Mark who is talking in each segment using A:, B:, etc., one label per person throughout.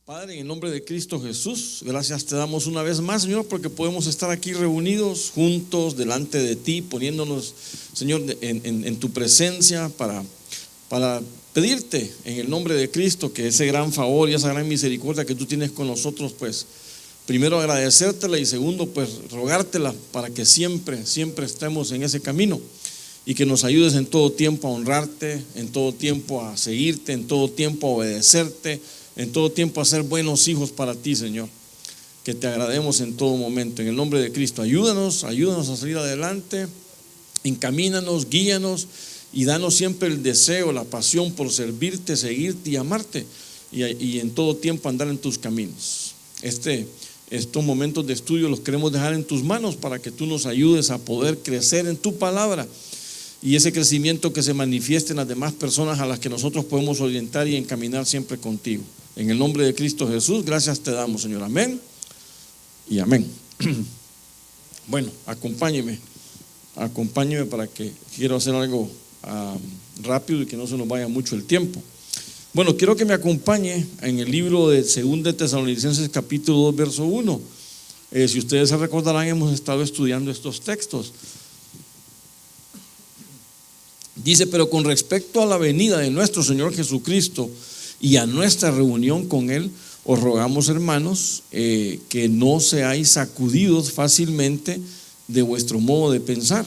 A: Padre, en el nombre de Cristo Jesús, gracias te damos una vez más, Señor, porque podemos estar aquí reunidos juntos delante de ti, poniéndonos, Señor, en tu presencia para pedirte en el nombre de Cristo que ese gran favor y esa gran misericordia que tú tienes con nosotros, pues primero agradecértela y segundo, pues rogártela para que siempre estemos en ese camino y que nos ayudes en todo tiempo a honrarte, en todo tiempo a seguirte, en todo tiempo a obedecerte, en todo tiempo a ser buenos hijos para ti, Señor. Que te agrademos en todo momento. En el nombre de Cristo, ayúdanos a salir adelante, encamínanos, guíanos y danos siempre el deseo, la pasión por servirte, seguirte y amarte y en todo tiempo andar en tus caminos. Estos momentos de estudio los queremos dejar en tus manos para que tú nos ayudes a poder crecer en tu palabra y ese crecimiento que se manifieste en las demás personas a las que nosotros podemos orientar y encaminar siempre contigo. En el nombre de Cristo Jesús, gracias te damos, Señor. Amén y amén. Bueno, acompáñeme para que quiero hacer algo rápido y que no se nos vaya mucho el tiempo. Bueno, quiero que me acompañe en el libro de 2 de Tesalonicenses capítulo 2 verso 1. Si ustedes se recordarán, hemos estado estudiando estos textos. Dice: pero con respecto a la venida de nuestro Señor Jesucristo y a nuestra reunión con Él, os rogamos, hermanos, que no seáis sacudidos fácilmente de vuestro modo de pensar,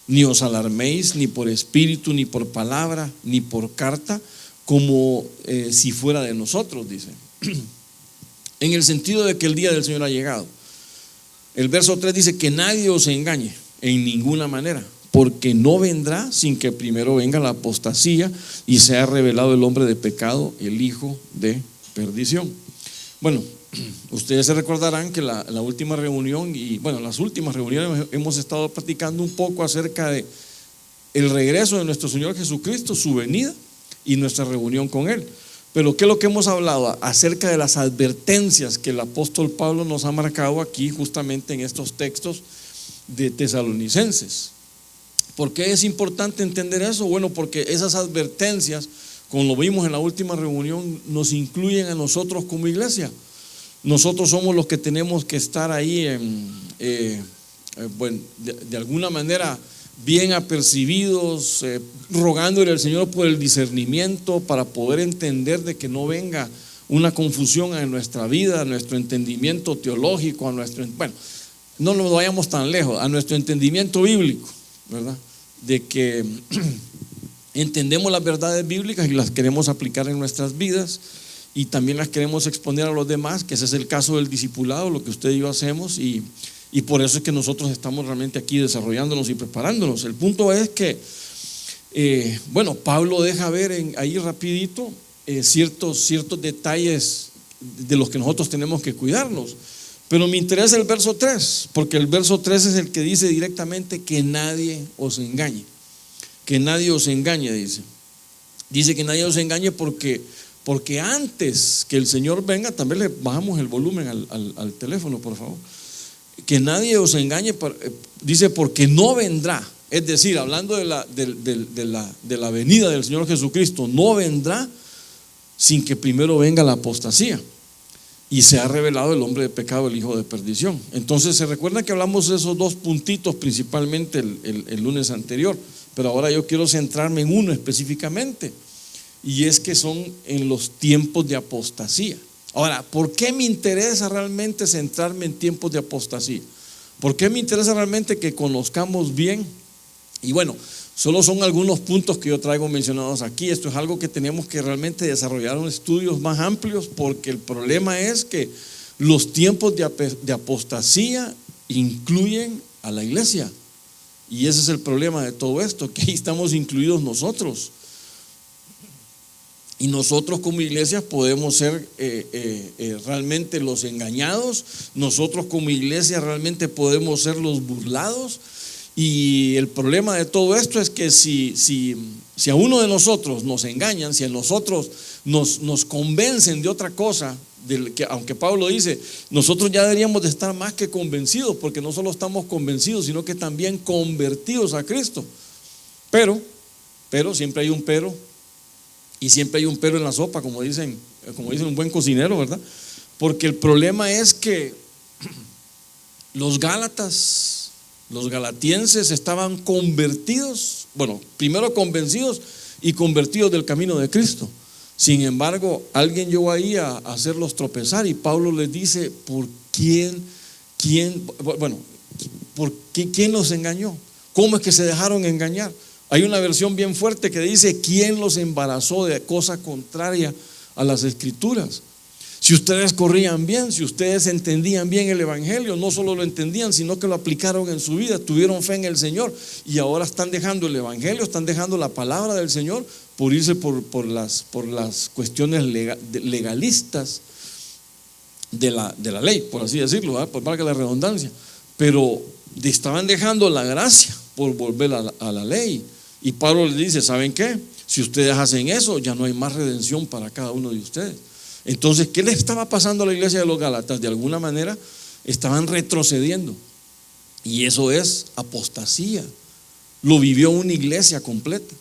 A: ni os alarméis ni por espíritu, ni por palabra, ni por carta, como si fuera de nosotros, dice. En el sentido de que el día del Señor ha llegado. El verso 3 dice: que nadie os engañe en ninguna manera, porque no vendrá sin que primero venga la apostasía y sea revelado el hombre de pecado, el hijo de perdición. Bueno, ustedes se recordarán que la última reunión las últimas reuniones hemos estado platicando un poco acerca de el regreso de nuestro Señor Jesucristo, su venida y nuestra reunión con Él. Pero ¿qué es lo que hemos hablado? Acerca de las advertencias que el apóstol Pablo nos ha marcado aquí justamente en estos textos de Tesalonicenses. ¿Por qué es importante entender eso? Bueno, porque esas advertencias, como lo vimos en la última reunión, nos incluyen a nosotros como iglesia. Nosotros somos los que tenemos que estar ahí de alguna manera bien apercibidos, rogándole al Señor por el discernimiento para poder entender de que no venga una confusión en nuestra vida, a nuestro entendimiento teológico, no nos vayamos tan lejos, a nuestro entendimiento bíblico, ¿verdad? De que entendemos las verdades bíblicas y las queremos aplicar en nuestras vidas y también las queremos exponer a los demás, que ese es el caso del discipulado, lo que usted y yo hacemos, y por eso es que nosotros estamos realmente aquí desarrollándonos y preparándonos. El punto es que Pablo deja ver ahí rapidito ciertos detalles de los que nosotros tenemos que cuidarnos. Pero me interesa el verso 3, porque el verso 3 es el que dice directamente que nadie os engañe. Que nadie os engañe, dice. Dice que nadie os engañe porque antes que el Señor venga, también le bajamos el volumen al teléfono, por favor. Que nadie os engañe, dice, porque no vendrá. Es decir, hablando de la venida del Señor Jesucristo, no vendrá sin que primero venga la apostasía y se ha revelado el hombre de pecado, el hijo de perdición. Entonces se recuerda que hablamos de esos dos puntitos principalmente el lunes anterior, pero ahora yo quiero centrarme en uno específicamente, y es que son en los tiempos de apostasía. Ahora, ¿por qué me interesa realmente centrarme en tiempos de apostasía? ¿Por qué me interesa realmente que conozcamos bien? Y bueno, solo son algunos puntos que yo traigo mencionados aquí. Esto es algo que tenemos que realmente desarrollar estudios más amplios, porque el problema es que los tiempos de apostasía incluyen a la iglesia, y ese es el problema de todo esto, que ahí estamos incluidos nosotros. Y nosotros como iglesia podemos ser realmente los engañados. Nosotros como iglesia realmente podemos ser los burlados. Y el problema de todo esto es que si a uno de nosotros nos engañan, si a nosotros nos convencen de otra cosa, aunque Pablo dice, nosotros ya deberíamos de estar más que convencidos, porque no solo estamos convencidos, sino que también convertidos a Cristo. Pero siempre hay un pero. Y siempre hay un pero en la sopa, como dicen un buen cocinero, ¿verdad? Porque el problema es que los gálatas, los galatienses estaban convertidos, bueno, primero convencidos y convertidos del camino de Cristo. Sin embargo, alguien llegó ahí a hacerlos tropezar y Pablo les dice, ¿quién los engañó? ¿Cómo es que se dejaron engañar? Hay una versión bien fuerte que dice, ¿quién los embarazó de cosa contraria a las escrituras? Si ustedes corrían bien, si ustedes entendían bien el evangelio, no solo lo entendían, sino que lo aplicaron en su vida, tuvieron fe en el Señor y ahora están dejando el evangelio, están dejando la palabra del Señor por irse por las cuestiones legalistas de la ley, por así decirlo, ¿verdad? Por valga la redundancia. Pero estaban dejando la gracia por volver a la ley. Y Pablo les dice, ¿saben qué? Si ustedes hacen eso, ya no hay más redención para cada uno de ustedes. Entonces, ¿qué le estaba pasando a la iglesia de los Gálatas? De alguna manera estaban retrocediendo. Y eso es apostasía. Lo vivió una iglesia completa.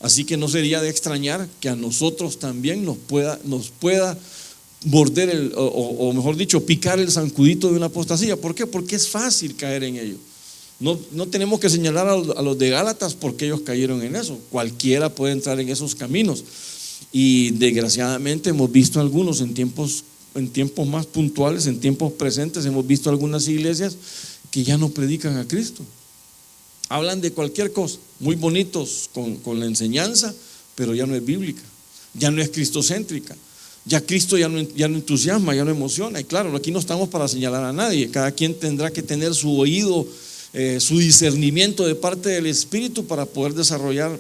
A: Así que no sería de extrañar que a nosotros también nos pueda morder o mejor dicho, picar el zancudito de una apostasía. ¿Por qué? Porque es fácil caer en ello. No tenemos que señalar a los de Gálatas porque ellos cayeron en eso. Cualquiera puede entrar en esos caminos. Y desgraciadamente hemos visto algunos en tiempos más puntuales, en tiempos presentes, hemos visto algunas iglesias que ya no predican a Cristo. Hablan de cualquier cosa, muy bonitos con la enseñanza, pero ya no es bíblica, ya no es cristocéntrica. Ya Cristo ya no entusiasma, ya no emociona. Y claro, aquí no estamos para señalar a nadie. Cada quien tendrá que tener su oído, su discernimiento de parte del Espíritu para poder desarrollar,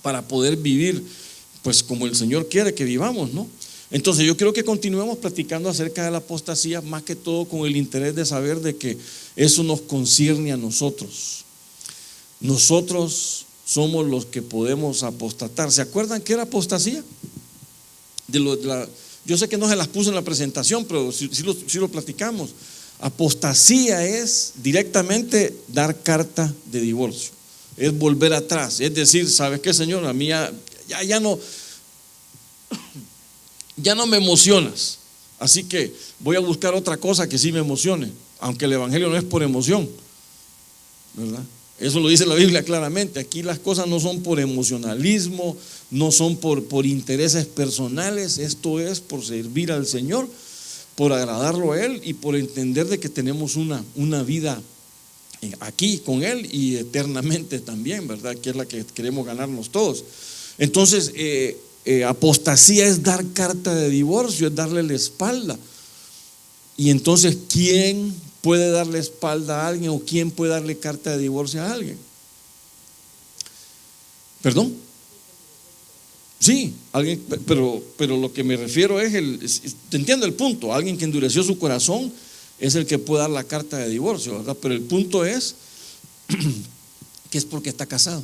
A: para poder vivir pues como el Señor quiere que vivamos, ¿no? Entonces yo creo que continuemos platicando acerca de la apostasía, más que todo con el interés de saber de que eso nos concierne a nosotros. Nosotros somos los que podemos apostatar. ¿Se acuerdan qué era apostasía? Yo sé que no se las puse en la presentación, pero sí lo platicamos. Apostasía es directamente dar carta de divorcio, es volver atrás, es decir, ¿sabes qué, Señor? A mí ya no me emocionas, así que voy a buscar otra cosa que sí me emocione, aunque el evangelio no es por emoción, ¿verdad? Eso lo dice la Biblia claramente. Aquí las cosas no son por emocionalismo, no son por intereses personales. Esto es por servir al Señor, por agradarlo a Él y por entender de que tenemos una vida aquí con Él y eternamente también, ¿verdad? Que es la que queremos ganarnos todos. Entonces, apostasía es dar carta de divorcio, es darle la espalda. Y entonces, ¿quién puede darle espalda a alguien o quién puede darle carta de divorcio a alguien? ¿Perdón? Sí, alguien, pero lo que me refiero es te entiendo el punto, alguien que endureció su corazón es el que puede dar la carta de divorcio, ¿verdad? Pero el punto es que es porque está casado.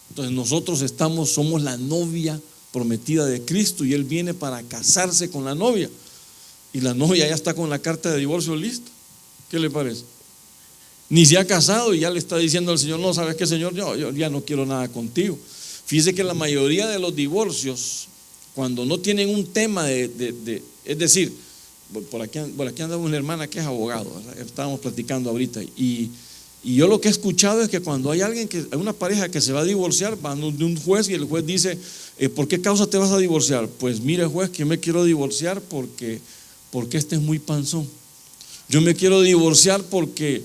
A: Entonces nosotros somos la novia prometida de Cristo y Él viene para casarse con la novia y la novia ya está con la carta de divorcio lista. ¿Qué le parece? Ni se ha casado y ya le está diciendo al Señor, no, ¿sabes qué, Señor? Yo ya no quiero nada contigo. Fíjese que la mayoría de los divorcios, cuando no tienen un tema es decir, por aquí anda una hermana que es abogado, ¿verdad? Estábamos platicando ahorita y yo lo que he escuchado es que cuando hay una pareja que se va a divorciar, van de un juez y el juez dice, ¿por qué causa te vas a divorciar? Pues mire, juez, que yo me quiero divorciar porque este es muy panzón. Yo me quiero divorciar porque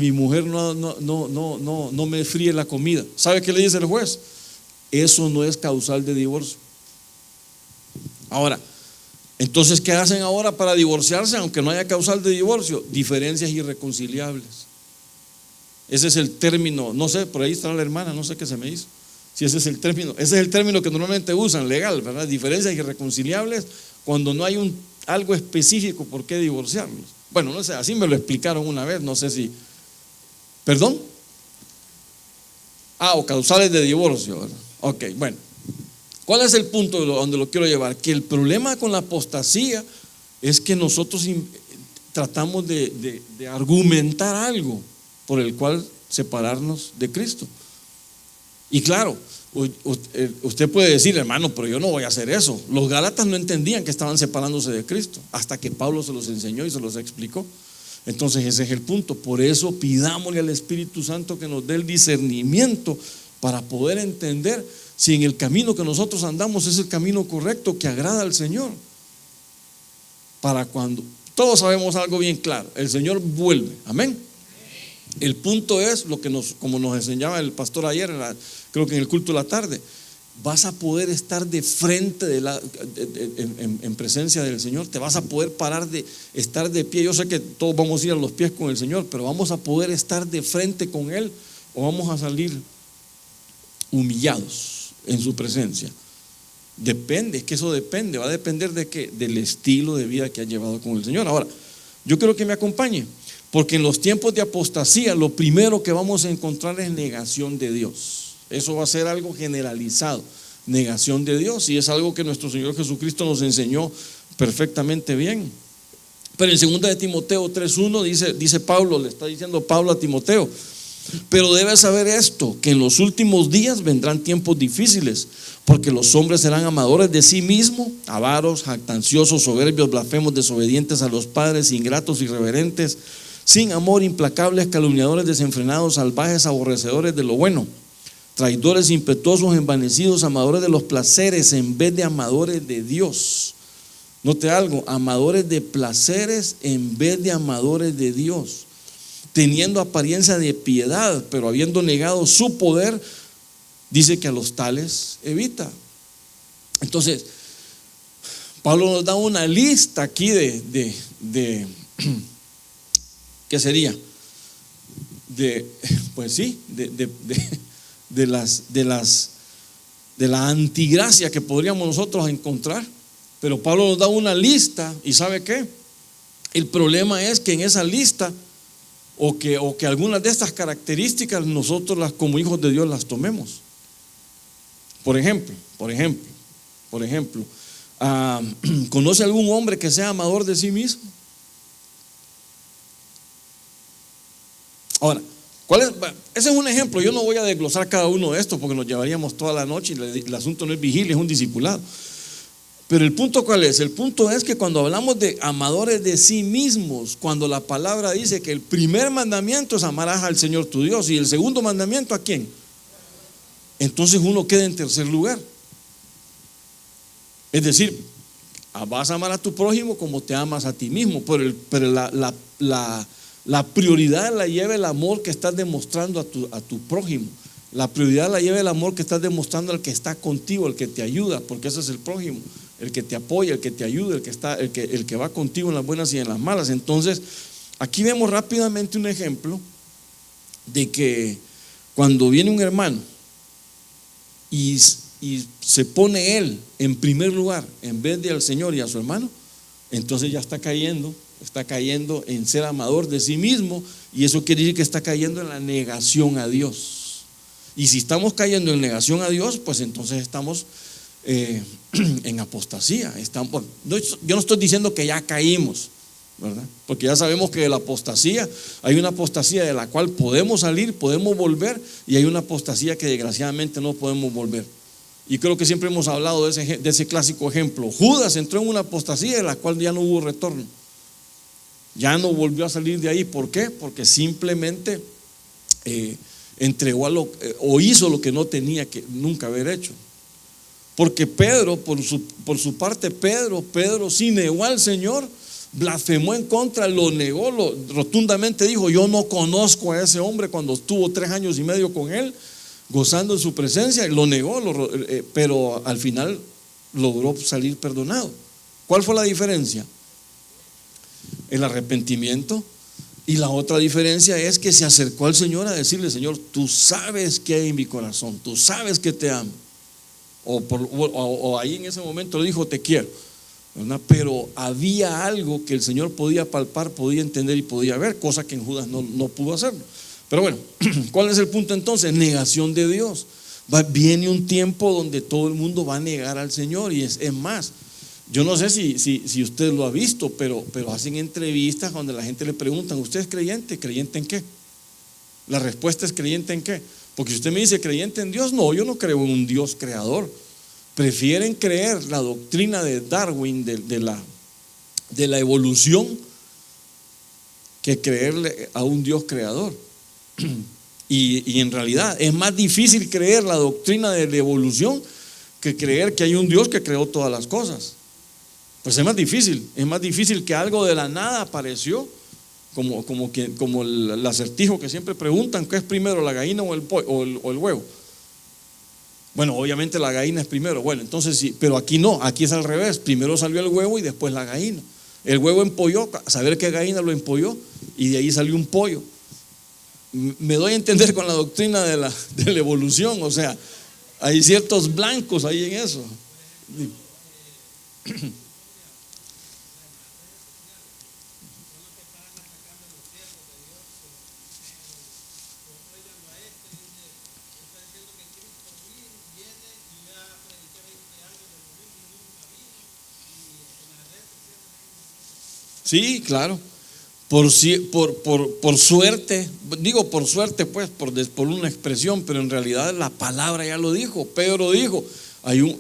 A: mi mujer no me fríe la comida. ¿Sabe qué le dice el juez? Eso no es causal de divorcio. Ahora, entonces, ¿qué hacen ahora para divorciarse aunque no haya causal de divorcio? Diferencias irreconciliables. Ese es el término, no sé, por ahí está la hermana, no sé qué se me hizo. Si ese es el término que normalmente usan, legal, ¿verdad? Diferencias irreconciliables cuando no hay algo específico por qué divorciarlos. Bueno, no sé, así me lo explicaron una vez, no sé si. ¿Perdón? O causales de divorcio, ¿verdad? Ok, bueno. ¿Cuál es el punto donde lo quiero llevar? Que el problema con la apostasía es que nosotros tratamos de argumentar algo por el cual separarnos de Cristo. Y claro, usted puede decir, hermano, pero yo no voy a hacer eso. Los gálatas no entendían que estaban separándose de Cristo hasta que Pablo se los enseñó y se los explicó. Entonces ese es el punto. Por eso pidámosle al Espíritu Santo que nos dé el discernimiento para poder entender si en el camino que nosotros andamos es el camino correcto que agrada al Señor. Para cuando todos sabemos algo bien claro, el Señor vuelve, amén. El punto es lo que como nos enseñaba el pastor ayer, creo que en el culto de la tarde, vas a poder estar de frente en presencia del Señor, te vas a poder parar estar de pie. Yo sé que todos vamos a ir a los pies con el Señor, pero vamos a poder estar de frente con Él o vamos a salir humillados en su presencia. Depende, es que eso depende, va a depender de qué, del estilo de vida que ha llevado con el Señor. Ahora, yo quiero que me acompañe, porque en los tiempos de apostasía lo primero que vamos a encontrar es negación de Dios. Eso va a ser algo generalizado, negación de Dios, y es algo que nuestro Señor Jesucristo nos enseñó perfectamente bien. Pero en 2 de Timoteo 3:1 dice Pablo, le está diciendo Pablo a Timoteo: pero debes saber esto, que en los últimos días vendrán tiempos difíciles, porque los hombres serán amadores de sí mismos, avaros, jactanciosos, soberbios, blasfemos, desobedientes a los padres, ingratos, irreverentes, sin amor, implacables, calumniadores, desenfrenados, salvajes, aborrecedores de lo bueno, traidores, impetuosos, envanecidos, amadores de los placeres en vez de amadores de Dios. Note algo: amadores de placeres en vez de amadores de Dios, teniendo apariencia de piedad, pero habiendo negado su poder, dice que a los tales evita. Entonces, Pablo nos da una lista aquí de ¿qué sería? Pues sí, de la antigracia que podríamos nosotros encontrar. Pero Pablo nos da una lista, y ¿sabe qué? El problema es que en esa lista, o que algunas de estas características nosotros como hijos de Dios las tomemos. Por ejemplo, ¿conoce algún hombre que sea amador de sí mismo? Ahora, ese es un ejemplo. Yo no voy a desglosar cada uno de estos porque nos llevaríamos toda la noche y el asunto no es vigilia, es un discipulado. Pero el punto, ¿cuál es? El punto es que cuando hablamos de amadores de sí mismos, cuando la palabra dice que el primer mandamiento es amarás al Señor tu Dios, y el segundo mandamiento, ¿a quién? Entonces uno queda en tercer lugar. Es decir, vas a amar a tu prójimo como te amas a ti mismo, pero la prioridad la lleva el amor que estás demostrando a tu prójimo. La prioridad la lleva el amor que estás demostrando al que está contigo, el que te ayuda, porque ese es el prójimo, el que te apoya, el que te ayuda, el que va contigo en las buenas y en las malas. Entonces, aquí vemos rápidamente un ejemplo de que cuando viene un hermano y se pone él en primer lugar en vez de al Señor y a su hermano, entonces ya está cayendo en ser amador de sí mismo, y eso quiere decir que está cayendo en la negación a Dios. Y si estamos cayendo en negación a Dios, pues entonces estamos en apostasía. Yo no estoy diciendo que ya caímos, ¿verdad? Porque ya sabemos que de la apostasía hay una apostasía de la cual podemos salir, podemos volver, y hay una apostasía que desgraciadamente no podemos volver. Y creo que siempre hemos hablado de ese clásico ejemplo. Judas entró en una apostasía de la cual ya no hubo retorno, ya no volvió a salir de ahí. ¿Por qué? Porque simplemente entregó o hizo lo que no tenía que nunca haber hecho. Porque Pedro, por su parte, Pedro sí negó al Señor, blasfemó en contra, lo negó, rotundamente dijo: yo no conozco a ese hombre, cuando estuvo 3 años y medio con él, gozando de su presencia, y lo negó, pero al final logró salir perdonado. ¿Cuál fue la diferencia? El arrepentimiento. Y la otra diferencia es que se acercó al Señor a decirle: Señor, tú sabes que hay en mi corazón, tú sabes que te amo. O ahí en ese momento le dijo: te quiero, ¿verdad? Pero había algo que el Señor podía palpar, podía entender y podía ver, cosa que en Judas no pudo hacerlo. Pero bueno, ¿cuál es el punto entonces? Negación de Dios. Viene un tiempo donde todo el mundo va a negar al Señor, y es más, yo no sé si usted lo ha visto, pero hacen entrevistas donde la gente le pregunta: ¿usted es creyente? ¿Creyente en qué? La respuesta es: ¿creyente en qué? Porque si usted me dice creyente en Dios, no, yo no creo en un Dios creador. Prefieren creer la doctrina de Darwin, de la evolución, que creerle a un Dios creador. Y en realidad es más difícil creer la doctrina de la evolución que creer que hay un Dios que creó todas las cosas. Pues es más difícil que algo de la nada apareció, como el acertijo que siempre preguntan, ¿qué es primero, la gallina o el huevo? Bueno, obviamente la gallina es primero. Bueno, entonces sí, pero aquí no, aquí es al revés. Primero salió el huevo y después la gallina. El huevo empolló, a saber qué gallina lo empolló, y de ahí salió un pollo. Me doy a entender con la doctrina de la evolución. O sea, hay ciertos blancos ahí en eso. Sí, claro. Por suerte, digo por suerte, pues, por una expresión, pero en realidad la palabra ya lo dijo. Pedro dijo,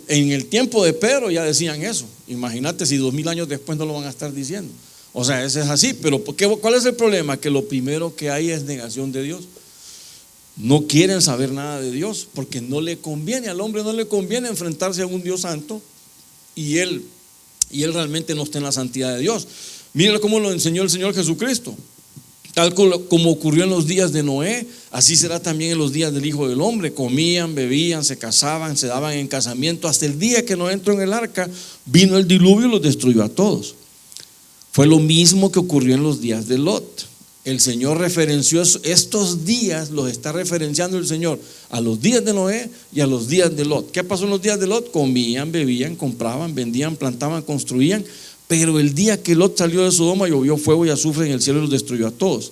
A: en el tiempo de Pedro ya decían eso. Imagínate si 2000 años después no lo van a estar diciendo. O sea, ese es así. Pero ¿cuál es el problema? Que lo primero que hay es negación de Dios. No quieren saber nada de Dios porque no le conviene, al hombre no le conviene enfrentarse a un Dios santo, y él realmente no está en la santidad de Dios. Miren cómo lo enseñó el Señor Jesucristo. Tal como ocurrió en los días de Noé, así será también en los días del Hijo del Hombre. Comían, bebían, se casaban, se daban en casamiento, hasta el día que Noé entró en el arca, vino el diluvio y los destruyó a todos. Fue lo mismo que ocurrió en los días de Lot. El Señor referenció estos días, los está referenciando el Señor a los días de Noé y a los días de Lot. ¿Qué pasó en los días de Lot? Comían, bebían, compraban, vendían, plantaban, construían. Pero el día que Lot salió de Sodoma, llovió fuego y azufre en el cielo y los destruyó a todos.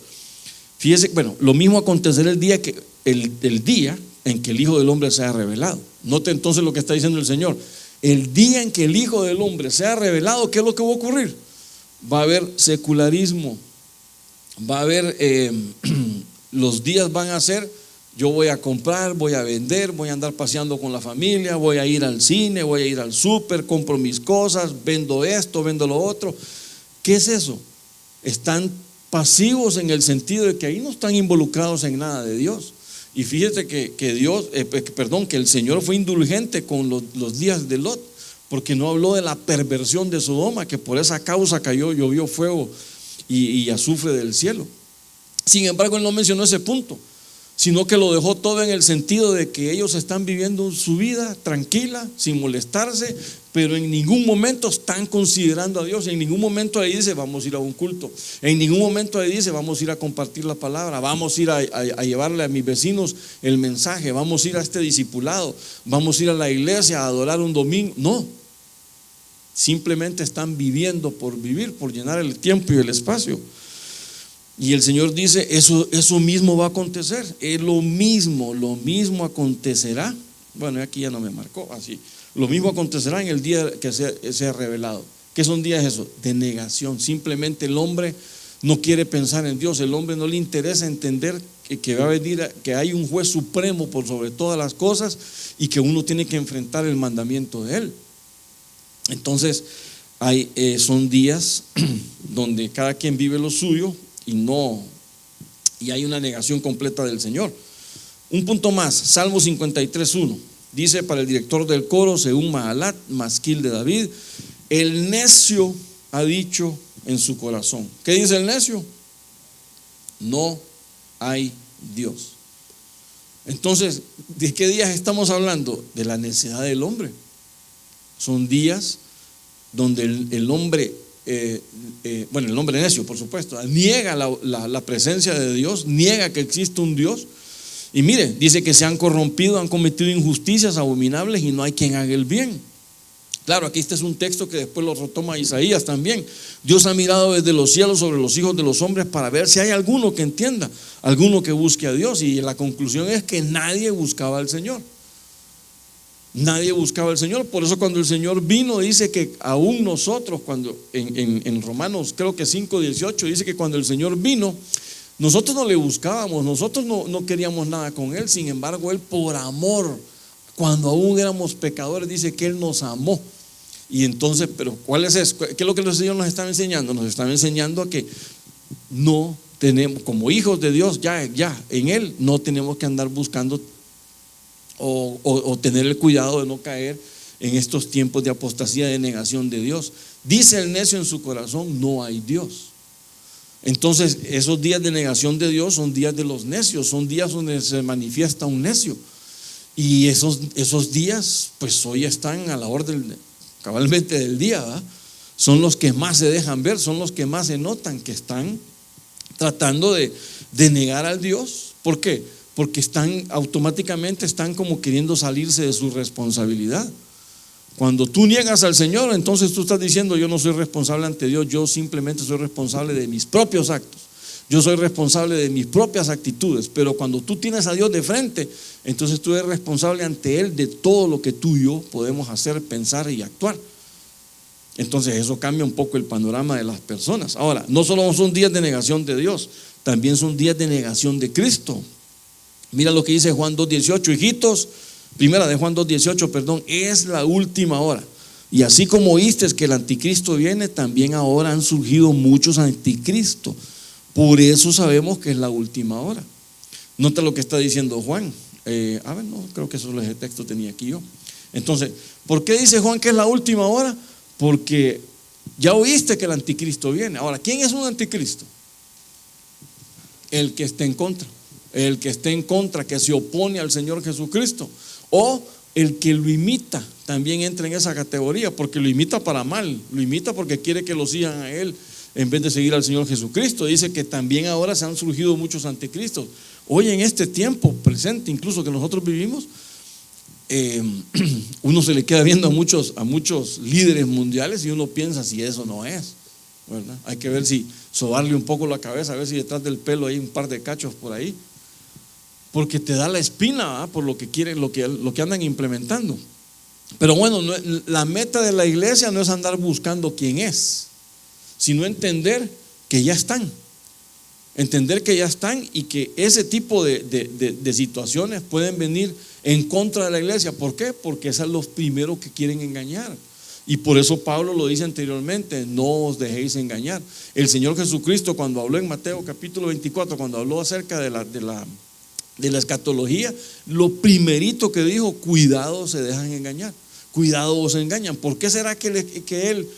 A: Fíjese, bueno, lo mismo acontecerá el día en que el Hijo del Hombre sea revelado. Note entonces lo que está diciendo el Señor. El día en que el Hijo del Hombre sea revelado, ¿qué es lo que va a ocurrir? Va a haber secularismo, va a haber, los días van a ser, yo voy a comprar, voy a vender, voy a andar paseando con la familia, voy a ir al cine, voy a ir al súper, compro mis cosas, vendo esto, vendo lo otro. ¿Qué es eso? Están pasivos en el sentido de que ahí no están involucrados en nada de Dios. Y fíjate que el Señor fue indulgente con los días de Lot, porque no habló de la perversión de Sodoma, que por esa causa llovió fuego y azufre del cielo. Sin embargo, él no mencionó ese punto, sino que lo dejó todo en el sentido de que ellos están viviendo su vida tranquila, sin molestarse, pero en ningún momento están considerando a Dios. En ningún momento ahí dice vamos a ir a un culto, en ningún momento ahí dice vamos a ir a compartir la palabra, vamos a ir a llevarle a mis vecinos el mensaje, vamos a ir a este discipulado, vamos a ir a la iglesia a adorar un domingo. No, simplemente están viviendo por vivir, por llenar el tiempo y el espacio. Y el Señor dice, eso mismo va a acontecer, es lo mismo acontecerá. Bueno, aquí ya no me marcó así. Lo mismo acontecerá en el día que sea revelado. ¿Qué son días eso? De negación. Simplemente el hombre no quiere pensar en Dios, el hombre no le interesa entender que va a venir, que hay un juez supremo por sobre todas las cosas y que uno tiene que enfrentar el mandamiento de él. Entonces, son días donde cada quien vive lo suyo y hay una negación completa del Señor. Un punto más, Salmo 53:1 dice para el director del coro, según Mahalat, masquil de David, el necio ha dicho en su corazón. ¿Qué dice el necio? No hay Dios. Entonces, ¿de qué días estamos hablando? De la necedad del hombre. Son días donde el hombre el hombre necio, por supuesto, niega la presencia de Dios, niega que existe un Dios. Y mire, dice que se han corrompido, han cometido injusticias abominables y no hay quien haga el bien. Claro, aquí este es un texto que después lo retoma Isaías también. Dios ha mirado desde los cielos sobre los hijos de los hombres para ver si hay alguno que entienda, alguno que busque a Dios. Y la conclusión es que nadie buscaba al Señor. Nadie buscaba al Señor. Por eso cuando el Señor vino, dice que aún nosotros, cuando en Romanos creo que 5:18 dice que cuando el Señor vino, Nosotros no le buscábamos, nosotros no queríamos nada con Él. Sin embargo, Él por amor, cuando aún éramos pecadores, dice que Él nos amó. Y entonces, pero ¿cuál es eso? ¿Qué es lo que el Señor nos está enseñando? Nos está enseñando a que no tenemos, como hijos de Dios, ya en Él no tenemos que andar buscando o tener el cuidado de no caer en estos tiempos de apostasía, de negación de Dios. Dice el necio en su corazón: no hay Dios. Entonces, esos días de negación de Dios son días de los necios, son días donde se manifiesta un necio. Y esos días, pues hoy están a la orden cabalmente del día, ¿verdad? Son los que más se dejan ver, son los que más se notan que están tratando de negar al Dios. ¿Por qué? Porque automáticamente están como queriendo salirse de su responsabilidad. Cuando tú niegas al Señor, entonces tú estás diciendo: yo no soy responsable ante Dios, yo simplemente soy responsable de mis propios actos, yo soy responsable de mis propias actitudes. Pero cuando tú tienes a Dios de frente, entonces tú eres responsable ante Él de todo lo que tú y yo podemos hacer, pensar y actuar. Entonces eso cambia un poco el panorama de las personas. Ahora, no solo son días de negación de Dios, también son días de negación de Cristo. Mira lo que dice Juan 2:18, hijitos. Primera de Juan 2:18, perdón, es la última hora. Y así como oíste que el anticristo viene, también ahora han surgido muchos anticristos. Por eso sabemos que es la última hora. Nota lo que está diciendo Juan. No, creo que eso es el texto que tenía aquí yo. Entonces, ¿por qué dice Juan que es la última hora? Porque ya oíste que el anticristo viene. Ahora, ¿quién es un anticristo? El que esté en contra. El que esté en contra, que se opone al Señor Jesucristo. O el que lo imita, también entra en esa categoría, porque lo imita para mal, lo imita porque quiere que lo sigan a Él en vez de seguir al Señor Jesucristo. Dice que también ahora se han surgido muchos anticristos. Hoy en este tiempo presente, incluso que nosotros vivimos, uno se le queda viendo a muchos líderes mundiales y uno piensa si eso no es, ¿verdad? Hay que ver si sobarle un poco la cabeza, a ver si detrás del pelo hay un par de cachos por ahí, porque te da la espina, ¿verdad? Por lo que quieren, lo que andan implementando. Pero bueno, la meta de la iglesia no es andar buscando quién es, sino entender que ya están. Entender que ya están y que ese tipo de situaciones pueden venir en contra de la iglesia. ¿Por qué? Porque esos son los primeros que quieren engañar. Y por eso Pablo lo dice anteriormente: no os dejéis engañar. El Señor Jesucristo, cuando habló en Mateo capítulo 24, cuando habló acerca de la escatología, lo primerito que dijo: cuidado, se dejan engañar, cuidado, os engañan. ¿Por qué será que él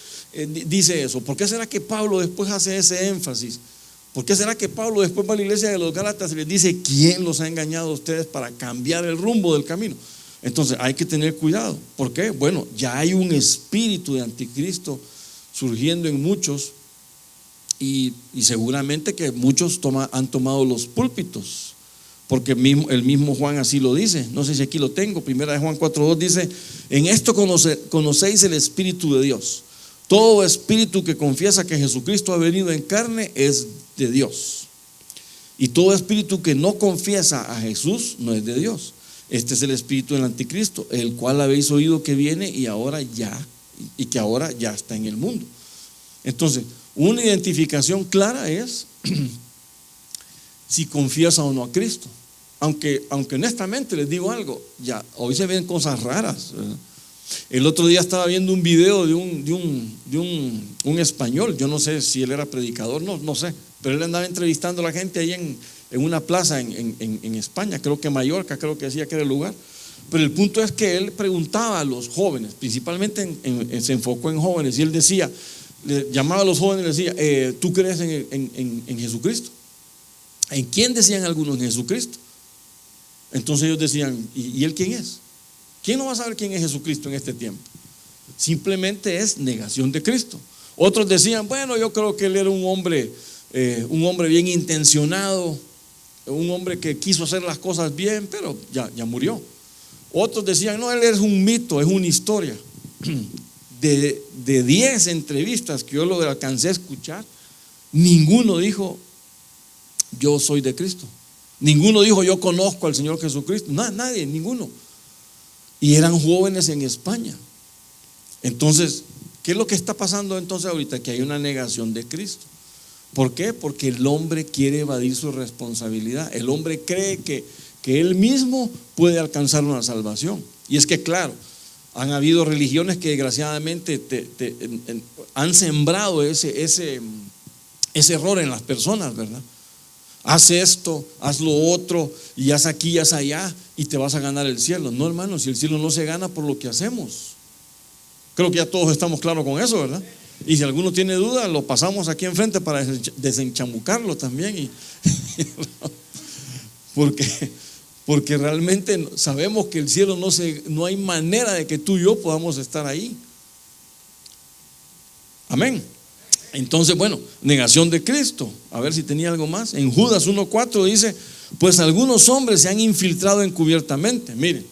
A: dice eso? ¿Por qué será que Pablo después hace ese énfasis? ¿Por qué será que Pablo después va a la iglesia de los Gálatas y les dice: ¿quién los ha engañado a ustedes para cambiar el rumbo del camino? Entonces hay que tener cuidado. ¿Por qué? Bueno, ya hay un espíritu de anticristo surgiendo en muchos, y seguramente que muchos han tomado los púlpitos, porque el mismo Juan así lo dice. No sé si aquí lo tengo. Primera de Juan 4:2 dice: en esto conocéis el Espíritu de Dios. Todo espíritu que confiesa que Jesucristo ha venido en carne es de Dios. Y todo espíritu que no confiesa a Jesús no es de Dios. Este es el espíritu del anticristo, el cual habéis oído que viene y que ahora ya está en el mundo. Entonces, una identificación clara es si confiesa o no a Cristo. Aunque honestamente les digo algo, ya hoy se ven cosas raras, ¿verdad? El otro día estaba viendo un video de un español. Yo no sé si él era predicador, no sé, pero él andaba entrevistando a la gente ahí en una plaza en España, creo que Mallorca, creo que decía que era el lugar. Pero el punto es que él preguntaba a los jóvenes, principalmente se enfocó en jóvenes, y él decía, le llamaba a los jóvenes y les decía: ¿tú crees en Jesucristo? ¿En quién decían algunos? En Jesucristo. Entonces ellos decían: ¿y él quién es? ¿Quién no va a saber quién es Jesucristo en este tiempo? Simplemente es negación de Cristo. Otros decían: bueno, yo creo que él era un hombre bien intencionado, un hombre que quiso hacer las cosas bien, pero ya murió. Otros decían: no, él es un mito, es una historia. De 10 entrevistas que yo lo alcancé a escuchar, ninguno dijo: yo soy de Cristo. Ninguno dijo: yo conozco al Señor Jesucristo. Nadie, ninguno. Y eran jóvenes en España. Entonces, ¿qué es lo que está pasando entonces ahorita? Que hay una negación de Cristo. ¿Por qué? Porque el hombre quiere evadir su responsabilidad. El hombre cree que él mismo puede alcanzar una salvación. Y es que claro, han habido religiones que desgraciadamente han sembrado ese error en las personas, ¿verdad? Haz esto, haz lo otro, y haz aquí, haz allá, y te vas a ganar el cielo. No, hermano, si el cielo no se gana por lo que hacemos. Creo que ya todos estamos claros con eso, ¿verdad? Y si alguno tiene duda, lo pasamos aquí enfrente para desenchamucarlo también. Porque realmente sabemos que el cielo no hay manera de que tú y yo podamos estar ahí. Amén. Entonces, bueno, negación de Cristo. A ver si tenía algo más. En Judas 1:4 dice: pues algunos hombres se han infiltrado encubiertamente. Miren,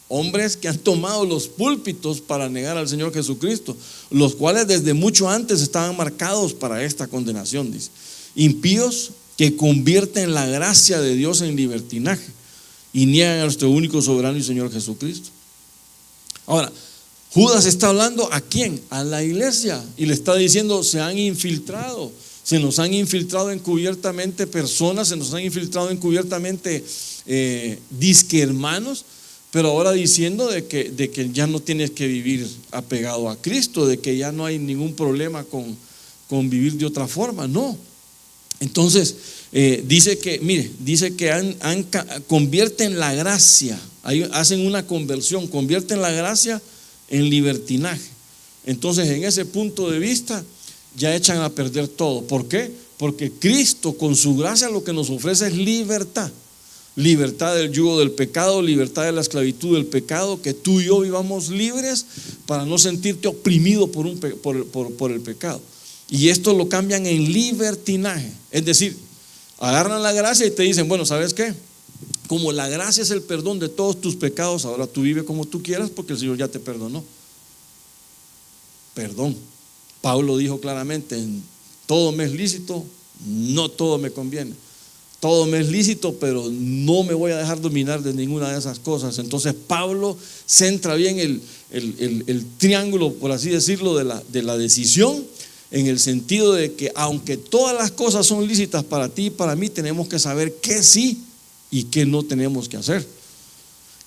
A: hombres que han tomado los púlpitos para negar al Señor Jesucristo, los cuales desde mucho antes estaban marcados para esta condenación, dice. Impíos que convierten la gracia de Dios en libertinaje y niegan a nuestro único soberano y Señor Jesucristo. Ahora, Judas está hablando ¿a quién? A la iglesia, y le está diciendo: se han infiltrado, se nos han infiltrado encubiertamente personas, se nos han infiltrado encubiertamente disque hermanos, pero ahora diciendo de que ya no tienes que vivir apegado a Cristo, de que ya no hay ningún problema con vivir de otra forma. No. Entonces dice que convierten la gracia, hacen una conversión, convierten la gracia en libertinaje. Entonces, en ese punto de vista, ya echan a perder todo. ¿Por qué? Porque Cristo, con su gracia, lo que nos ofrece es libertad. Libertad del yugo del pecado, libertad de la esclavitud del pecado, que tú y yo vivamos libres para no sentirte oprimido por el pecado. Y esto lo cambian en libertinaje. Es decir, agarran la gracia y te dicen: bueno, ¿sabes qué? Como la gracia es el perdón de todos tus pecados, ahora tú vive como tú quieras porque el Señor ya te perdonó. Perdón. Pablo dijo claramente: todo me es lícito, no todo me conviene. Todo me es lícito, pero no me voy a dejar dominar de ninguna de esas cosas. Entonces Pablo centra bien el triángulo, por así decirlo, de la decisión, en el sentido de que aunque todas las cosas son lícitas para ti y para mí, tenemos que saber qué sí y qué no tenemos que hacer.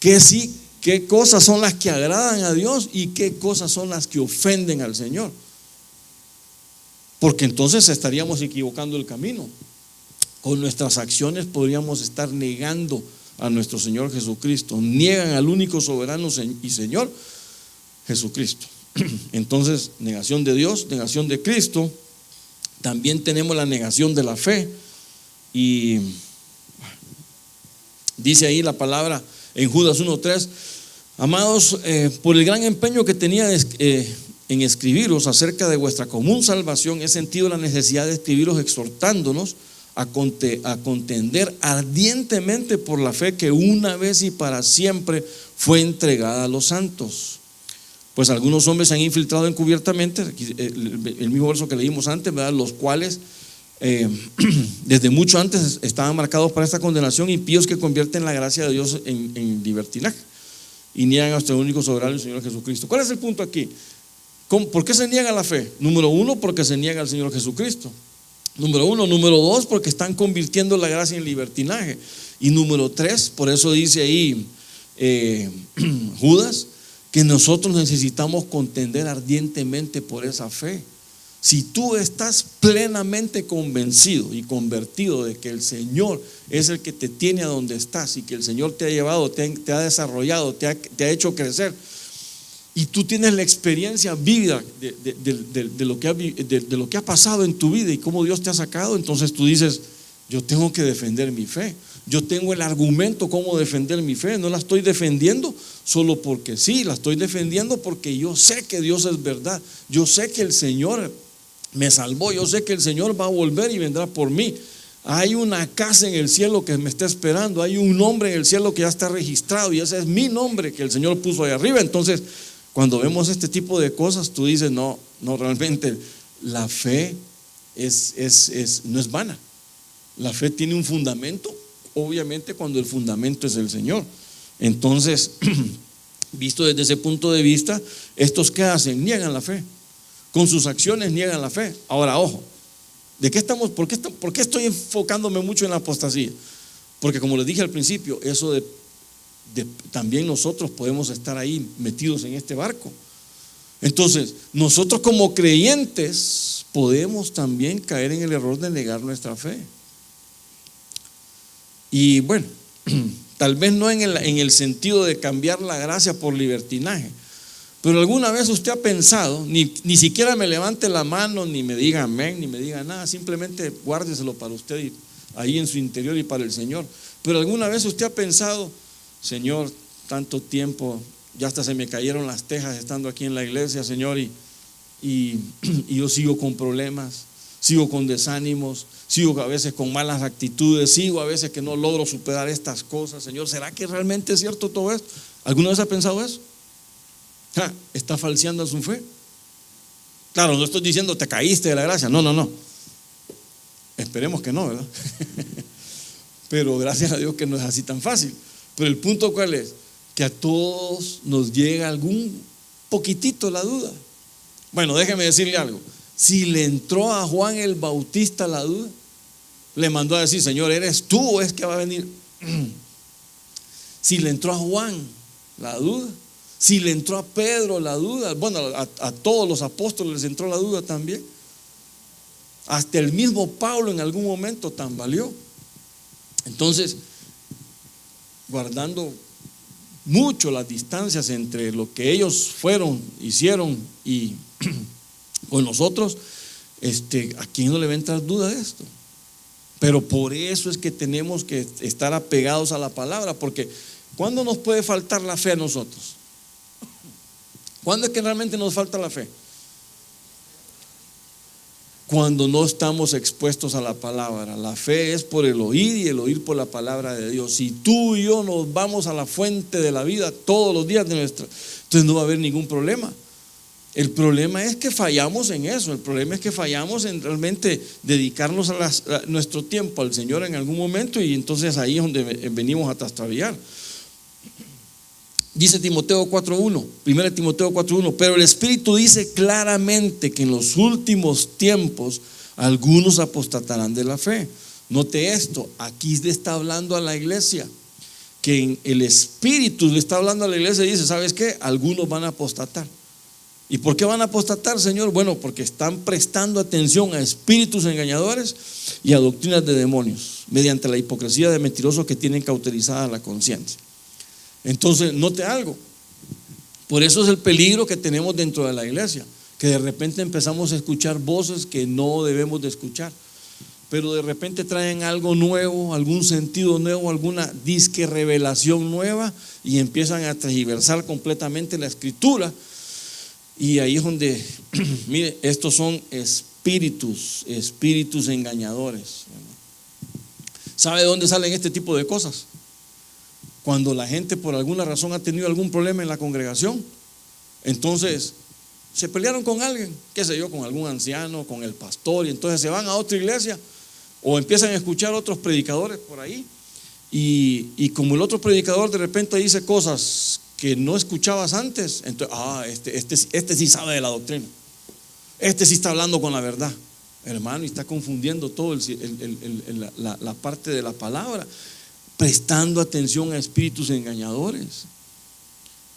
A: Qué sí, qué cosas son las que agradan a Dios y qué cosas son las que ofenden al Señor. Porque entonces estaríamos equivocando el camino. Con nuestras acciones podríamos estar negando a nuestro Señor Jesucristo. Niegan al único soberano y Señor Jesucristo. Entonces, negación de Dios, negación de Cristo. También tenemos la negación de la fe. Y dice ahí la palabra en Judas 1:3: amados, por el gran empeño que tenía en escribiros acerca de vuestra común salvación, he sentido la necesidad de escribiros exhortándonos a contender ardientemente por la fe que una vez y para siempre fue entregada a los santos. Pues algunos hombres se han infiltrado encubiertamente, el mismo verso que leímos antes, ¿verdad? Los cuales desde mucho antes estaban marcados para esta condenación, impíos que convierten la gracia de Dios en libertinaje y niegan a nuestro único soberano, el Señor Jesucristo. ¿Cuál es el punto aquí? ¿Por qué se niega la fe? Número uno, porque se niega al Señor Jesucristo. Número uno. Número dos, porque están convirtiendo la gracia en libertinaje. Y número tres, por eso dice ahí Judas, que nosotros necesitamos contender ardientemente por esa fe. Si tú estás plenamente convencido y convertido de que el Señor es el que te tiene a donde estás y que el Señor te ha llevado, te ha desarrollado, te ha hecho crecer, y tú tienes la experiencia vívida de lo que ha pasado en tu vida y cómo Dios te ha sacado, entonces tú dices: yo tengo que defender mi fe. Yo tengo el argumento cómo defender mi fe. No la estoy defendiendo solo porque sí, la estoy defendiendo porque yo sé que Dios es verdad. Yo sé que el Señor me salvó. Yo sé que el Señor va a volver y vendrá por mí. Hay una casa en el cielo que me está esperando. Hay un nombre en el cielo que ya está registrado y ese es mi nombre que el Señor puso ahí arriba. Entonces, cuando vemos este tipo de cosas, tú dices: no, realmente la fe no es vana. La fe tiene un fundamento, obviamente cuando el fundamento es el Señor. Entonces, visto desde ese punto de vista, estos ¿qué hacen? Niegan la fe. Con sus acciones niegan la fe. Ahora, ojo, ¿De qué estamos? ¿Por qué estoy enfocándome mucho en la apostasía? Porque como les dije al principio, eso también nosotros podemos estar ahí metidos en este barco. Entonces, nosotros como creyentes podemos también caer en el error de negar nuestra fe. Y bueno, tal vez no en el sentido de cambiar la gracia por libertinaje, pero alguna vez usted ha pensado, ni siquiera me levante la mano, ni me diga amén, ni me diga nada, simplemente guárdeselo para usted y ahí en su interior y para el Señor. Pero alguna vez usted ha pensado, Señor, tanto tiempo, ya hasta se me cayeron las tejas estando aquí en la iglesia, Señor, y yo sigo con problemas, sigo con desánimos, sigo a veces con malas actitudes, sigo a veces que no logro superar estas cosas, Señor, ¿será que realmente es cierto todo esto? ¿Alguna vez ha pensado eso? ¿Está falseando su fe? Claro, no estoy diciendo te caíste de la gracia, no. Esperemos que no, ¿verdad? Pero gracias a Dios que no es así tan fácil. Pero el punto ¿cuál es? Que a todos nos llega algún poquitito la duda. Bueno, déjeme decirle algo. Si le entró a Juan el Bautista la duda, le mandó a decir, Señor, ¿eres tú o es que va a venir? Si le entró a Juan la duda, si le entró a Pedro la duda, bueno, a todos los apóstoles les entró la duda también. Hasta el mismo Pablo en algún momento tambaleó. Entonces, guardando mucho las distancias entre lo que ellos hicieron y con nosotros, ¿a quién no le va a entrar duda de esto? Pero por eso es que tenemos que estar apegados a la palabra, porque ¿cuándo nos puede faltar la fe a nosotros? ¿Cuándo es que realmente nos falta la fe? Cuando no estamos expuestos a la palabra. La fe es por el oír y el oír por la palabra de Dios. Si tú y yo nos vamos a la fuente de la vida todos los días de entonces no va a haber ningún problema. El problema es que fallamos en eso. El problema es que fallamos en realmente dedicarnos a nuestro tiempo al Señor en algún momento, y entonces ahí es donde venimos a trastabillar. Dice Timoteo 4:1, 1 Timoteo 4:1, pero el Espíritu dice claramente que en los últimos tiempos algunos apostatarán de la fe. Note esto, aquí le está hablando a la iglesia, que el Espíritu le está hablando a la iglesia y dice, ¿sabes qué? Algunos van a apostatar. ¿Y por qué van a apostatar, Señor? Bueno, porque están prestando atención a espíritus engañadores y a doctrinas de demonios, mediante la hipocresía de mentirosos que tienen cauterizada la conciencia. Entonces, note algo. Por eso es el peligro que tenemos dentro de la iglesia, que de repente empezamos a escuchar voces que no debemos de escuchar, pero de repente traen algo nuevo, algún sentido nuevo, alguna disque revelación nueva, y empiezan a tergiversar completamente la escritura. Y ahí es donde, mire, estos son espíritus engañadores. ¿Sabe de dónde salen este tipo de cosas? Cuando la gente por alguna razón ha tenido algún problema en la congregación, entonces se pelearon con alguien, qué sé yo, con algún anciano, con el pastor, y entonces se van a otra iglesia o empiezan a escuchar otros predicadores por ahí, y como el otro predicador de repente dice cosas que no escuchabas antes, entonces, este sí sabe de la doctrina, este sí está hablando con la verdad, hermano, y está confundiendo todo la parte de la palabra, prestando atención a espíritus engañadores.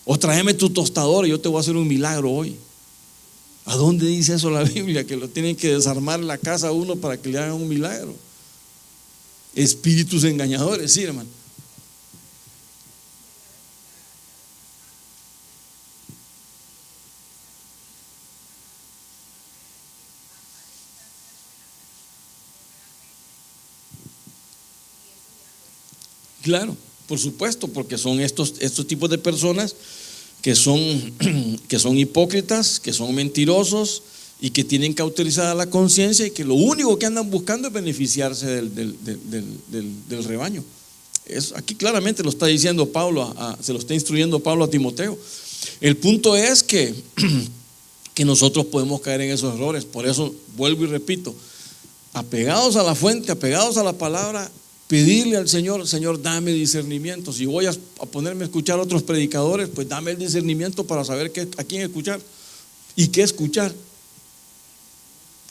A: O tráeme tu tostador y yo te voy a hacer un milagro hoy. ¿A dónde dice eso la Biblia? Que lo tienen que desarmar la casa a uno para que le hagan un milagro. Espíritus engañadores, sí, hermano. Claro, por supuesto, porque son estos tipos de personas que son hipócritas, que son mentirosos y que tienen cauterizada la conciencia, y que lo único que andan buscando es beneficiarse del rebaño. Aquí claramente lo está diciendo Pablo, se lo está instruyendo Pablo a Timoteo. El punto es que nosotros podemos caer en esos errores. Por eso vuelvo y repito, apegados a la fuente, apegados a la palabra, pedirle al Señor, Señor, dame discernimiento. Si voy a ponerme a escuchar a otros predicadores, pues dame el discernimiento para saber a quién escuchar y qué escuchar,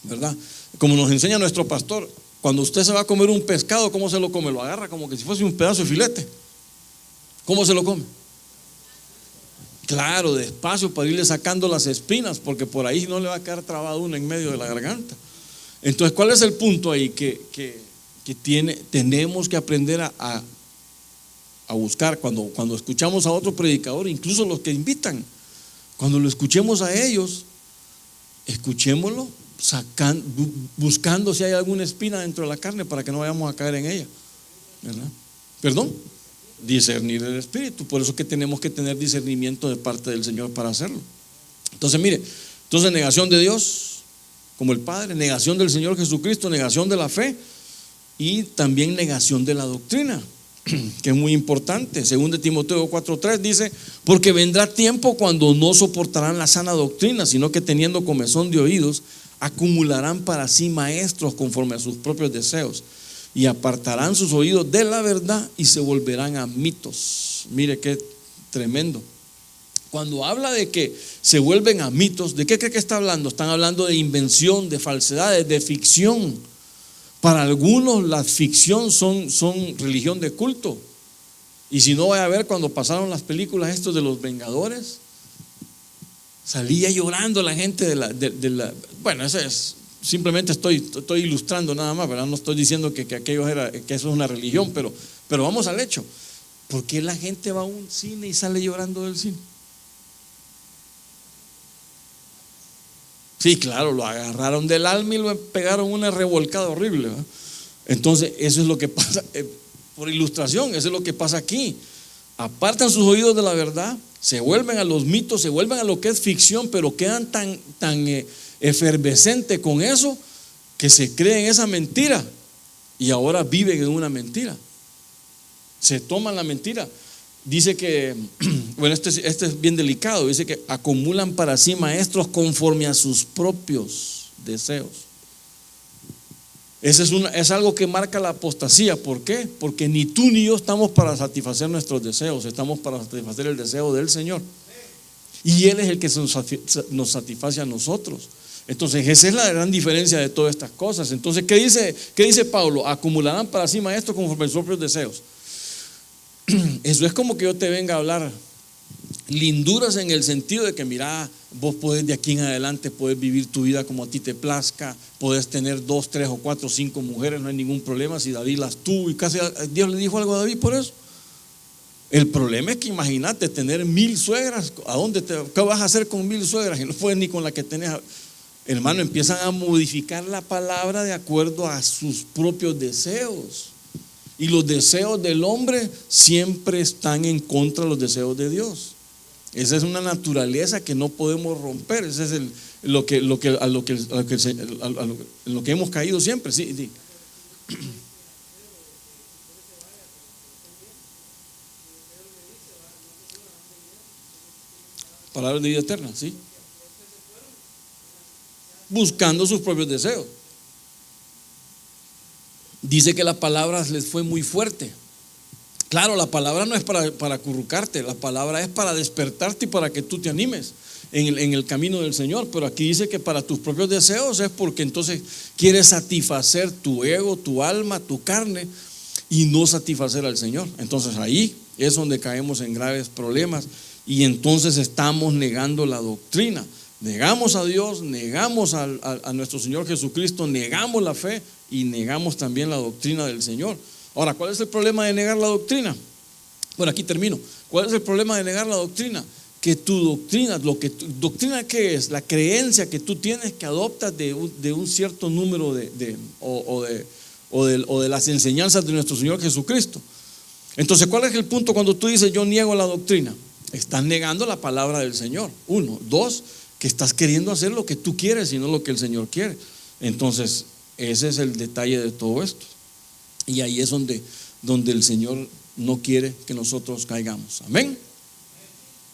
A: ¿verdad? como nos enseña nuestro pastor, cuando usted se va a comer un pescado, ¿cómo se lo come? Lo agarra como que si fuese un pedazo de filete. ¿Cómo se lo come? Claro, despacio para irle sacando las espinas, porque por ahí no le va a quedar trabado uno en medio de la garganta. Entonces, ¿cuál es el punto ahí? Que tenemos que aprender a buscar cuando escuchamos a otro predicador, incluso los que invitan, cuando lo escuchemos a ellos, escuchémoslo buscando si hay alguna espina dentro de la carne para que no vayamos a caer en ella, ¿verdad? ¿Perdón? Discernir el espíritu. Por eso es que tenemos que tener discernimiento de parte del Señor para hacerlo. Entonces mire, negación de Dios como el Padre, negación del Señor Jesucristo, negación de la fe y también negación de la doctrina, que es muy importante. Según de Timoteo 4:3 dice: porque vendrá tiempo cuando no soportarán la sana doctrina, sino que teniendo comezón de oídos acumularán para sí maestros conforme a sus propios deseos, y apartarán sus oídos de la verdad y se volverán a mitos. Mire qué tremendo. Cuando habla de que se vuelven a mitos, ¿de qué cree que está hablando? Están hablando de invención, de falsedades, de ficción. Para algunos la ficción son religión de culto. Y si no, vaya a ver cuando pasaron las películas estos de los Vengadores, salía llorando la gente bueno, eso es, simplemente estoy ilustrando nada más, ¿verdad? No estoy diciendo que eso es una religión, pero vamos al hecho. ¿Por qué la gente va a un cine y sale llorando del cine? Sí, claro, lo agarraron del alma y lo pegaron una revolcada horrible, ¿verdad? Entonces, eso es lo que pasa, por ilustración, eso es lo que pasa aquí. Apartan sus oídos de la verdad, se vuelven a los mitos, se vuelven a lo que es ficción, pero quedan tan efervescente con eso que se creen esa mentira y ahora viven en una mentira. Se toman la mentira. Dice que, bueno, este es bien delicado. Dice que acumulan para sí maestros conforme a sus propios deseos. Es algo que marca la apostasía. ¿Por qué? Porque ni tú ni yo estamos para satisfacer nuestros deseos, estamos para satisfacer el deseo del Señor. Y Él es el que nos satisface a nosotros. Entonces, esa es la gran diferencia de todas estas cosas. Entonces, ¿qué dice Pablo? Acumularán para sí maestros conforme a sus propios deseos. Eso es como que yo te venga a hablar linduras en el sentido de que mira, vos podés de aquí en adelante podés vivir tu vida como a ti te plazca, podés tener 2, 3 o 4 o 5 mujeres, no hay ningún problema. Si David las tuvo, y casi Dios le dijo algo a David por eso. El problema es que imagínate tener 1000 suegras. ¿Qué vas a hacer con 1000 suegras? Y no puedes ni con la que tenés. Hermano, empiezan a modificar la palabra de acuerdo a sus propios deseos. Y los deseos del hombre siempre están en contra de los deseos de Dios. Esa es una naturaleza que no podemos romper. Ese es lo que hemos caído siempre. Sí. Palabras de vida eterna, sí. Buscando sus propios deseos. Dice que la palabra les fue muy fuerte. Claro, la palabra no es para acurrucarte, la palabra es para despertarte y para que tú te animes en el camino del Señor. Pero aquí dice que para tus propios deseos es porque entonces quieres satisfacer tu ego, tu alma, tu carne y no satisfacer al Señor. Entonces ahí es donde caemos en graves problemas y entonces estamos negando la doctrina. Negamos a Dios, negamos a nuestro Señor Jesucristo, negamos la fe y negamos también la doctrina del Señor. Ahora, ¿cuál es el problema de negar la doctrina? Bueno, aquí termino. ¿Cuál es el problema de negar la doctrina? Que tu doctrina, ¿doctrina qué es? La creencia que tú tienes que adoptas de un cierto número de las enseñanzas de nuestro Señor Jesucristo. Entonces, ¿cuál es el punto cuando tú dices yo niego la doctrina? Estás negando la palabra del Señor. 1, 2, que estás queriendo hacer lo que tú quieres y no lo que el Señor quiere. Entonces, ese es el detalle de todo esto. Y ahí es donde el Señor no quiere que nosotros caigamos. Amén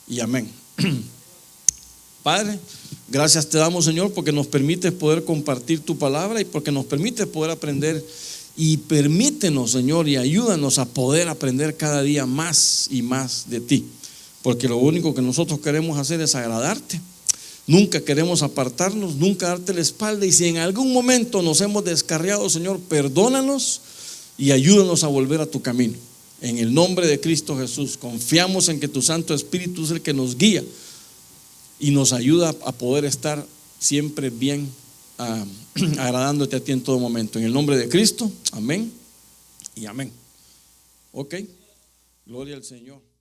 A: y amén. Padre, gracias te damos, Señor, porque nos permites poder compartir tu palabra y porque nos permites poder aprender. Y permítenos, Señor, y ayúdanos a poder aprender cada día más y más de ti, porque lo único que nosotros queremos hacer es agradarte. Nunca queremos apartarnos, nunca darte la espalda. Y si en algún momento nos hemos descarriado, Señor, perdónanos y ayúdanos a volver a tu camino. En el nombre de Cristo Jesús, confiamos en que tu Santo Espíritu es el que nos guía y nos ayuda a poder estar siempre bien, agradándote a ti en todo momento. En el nombre de Cristo, amén y amén. Ok, gloria al Señor.